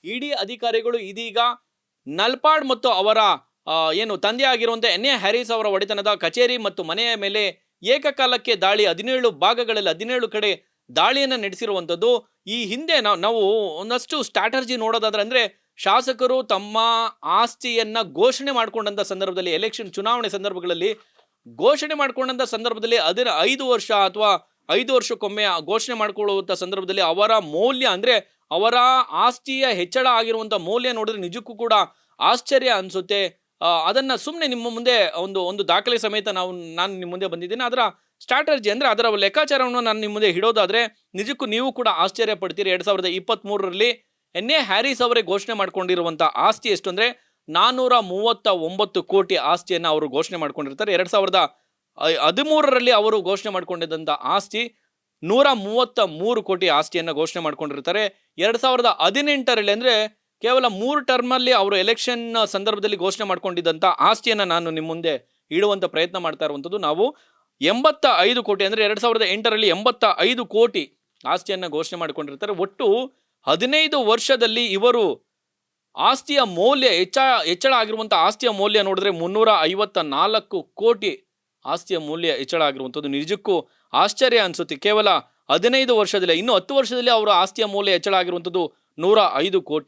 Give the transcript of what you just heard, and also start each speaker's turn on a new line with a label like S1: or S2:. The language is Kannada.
S1: ಇಡಿ ಅಧಿಕಾರಿಗಳು ಇದೀಗ ನಲ್ಪಾಡ್ ಮತ್ತು ಅವರ ಏನು ತಂದೆ ಆಗಿರುವಂಥ ಎನ್ ಎ ಹ್ಯಾರಿಸ್ ಅವರ ಒಡೆತನದ ಕಚೇರಿ ಮತ್ತು ಮನೆಯ ಮೇಲೆ ಏಕಕಾಲಕ್ಕೆ ದಾಳಿ 17 ಭಾಗಗಳಲ್ಲಿ 17 ಕಡೆ ದಾಳಿಯನ್ನು ನಡೆಸಿರುವಂಥದ್ದು. ಈ ಹಿಂದೆ ನಾವು ಒಂದಷ್ಟು ಸ್ಟ್ರಾಟರ್ಜಿ ನೋಡೋದಾದ್ರೆ ಅಂದ್ರೆ ಶಾಸಕರು ತಮ್ಮ ಆಸ್ತಿಯನ್ನ ಘೋಷಣೆ ಮಾಡಿಕೊಂಡಂತ ಸಂದರ್ಭದಲ್ಲಿ ಎಲೆಕ್ಷನ್ ಚುನಾವಣೆ ಸಂದರ್ಭಗಳಲ್ಲಿ ಘೋಷಣೆ ಮಾಡಿಕೊಂಡಂತ ಸಂದರ್ಭದಲ್ಲಿ ಅದರ 5 ವರ್ಷ ಅಥವಾ 5 ವರ್ಷಕ್ಕೊಮ್ಮೆ ಘೋಷಣೆ ಮಾಡಿಕೊಳ್ಳುವಂಥ ಸಂದರ್ಭದಲ್ಲಿ ಅವರ ಮೌಲ್ಯ ಅಂದ್ರೆ ಅವರ ಆಸ್ತಿಯ ಹೆಚ್ಚಳ ಆಗಿರುವಂಥ ಮೌಲ್ಯ ನೋಡಿದ್ರೆ ನಿಜಕ್ಕೂ ಕೂಡ ಆಶ್ಚರ್ಯ ಅನಿಸುತ್ತೆ. ಅದನ್ನ ಸುಮ್ಮನೆ ನಿಮ್ಮ ಮುಂದೆ ಒಂದು ದಾಖಲೆ ಸಮೇತ ನಾನು ನಿಮ್ಮ ಮುಂದೆ ಬಂದಿದ್ದೀನಿ. ಅದರ ಸ್ಟ್ರಾಟರ್ಜಿ ಅಂದ್ರೆ ಅದರ ಲೆಕ್ಕಾಚಾರವನ್ನು ನಾನು ನಿಮ್ಮ ಮುಂದೆ ಹಿಡೋದಾದ್ರೆ ನಿಜಕ್ಕೂ ನೀವು ಕೂಡ ಆಶ್ಚರ್ಯ ಪಡ್ತೀರಿ. 2023ರಲ್ಲಿ ಎನ್ ಎ ಹ್ಯಾರಿಸ್ ಅವರೇ ಘೋಷಣೆ ಮಾಡ್ಕೊಂಡಿರುವಂಥ ಆಸ್ತಿ ಎಷ್ಟು ಅಂದ್ರೆ 439 ಕೋಟಿ ಆಸ್ತಿಯನ್ನು ಅವರು ಘೋಷಣೆ ಮಾಡ್ಕೊಂಡಿರ್ತಾರೆ. 2013ರಲ್ಲಿ ಅವರು ಘೋಷಣೆ ಮಾಡ್ಕೊಂಡಿದ್ದಂಥ ಆಸ್ತಿ 133 ಕೋಟಿ ಆಸ್ತಿಯನ್ನು ಘೋಷಣೆ ಮಾಡ್ಕೊಂಡಿರ್ತಾರೆ. 2018ರಲ್ಲಿ ಅಂದ್ರೆ ಕೇವಲ 3 ಟರ್ಮಲ್ಲಿ ಅವರು ಎಲೆಕ್ಷನ್ ಸಂದರ್ಭದಲ್ಲಿ ಘೋಷಣೆ ಮಾಡ್ಕೊಂಡಿದ್ದಂಥ ಆಸ್ತಿಯನ್ನು ನಾನು ನಿಮ್ಮ ಮುಂದೆ ಇಡುವಂಥ ಪ್ರಯತ್ನ ಮಾಡ್ತಾ ಇರುವಂಥದ್ದು. ನಾವು 85 ಕೋಟಿ ಅಂದ್ರೆ 2008ರಲ್ಲಿ 85 ಕೋಟಿ ಆಸ್ತಿಯನ್ನು ಘೋಷಣೆ ಮಾಡಿಕೊಂಡಿರ್ತಾರೆ. ಒಟ್ಟು 15 ವರ್ಷದಲ್ಲಿ ಇವರು ಆಸ್ತಿಯ ಮೌಲ್ಯ ಹೆಚ್ಚಳ ಆಗಿರುವಂಥ ಆಸ್ತಿಯ ಮೌಲ್ಯ ನೋಡಿದ್ರೆ 354 ಕೋಟಿ ಆಸ್ತಿಯ ಮೌಲ್ಯ ಹೆಚ್ಚಳ ಆಗಿರುವಂಥದ್ದು ನಿಜಕ್ಕೂ ಆಶ್ಚರ್ಯ ಅನಿಸುತ್ತೆ. ಕೇವಲ 15 ವರ್ಷದಲ್ಲಿ, ಇನ್ನು 10 ವರ್ಷದಲ್ಲಿ ಅವರ ಆಸ್ತಿಯ ಮೌಲ್ಯ ಹೆಚ್ಚಳ ಆಗಿರುವಂಥದ್ದು 105 ಕೋಟಿ.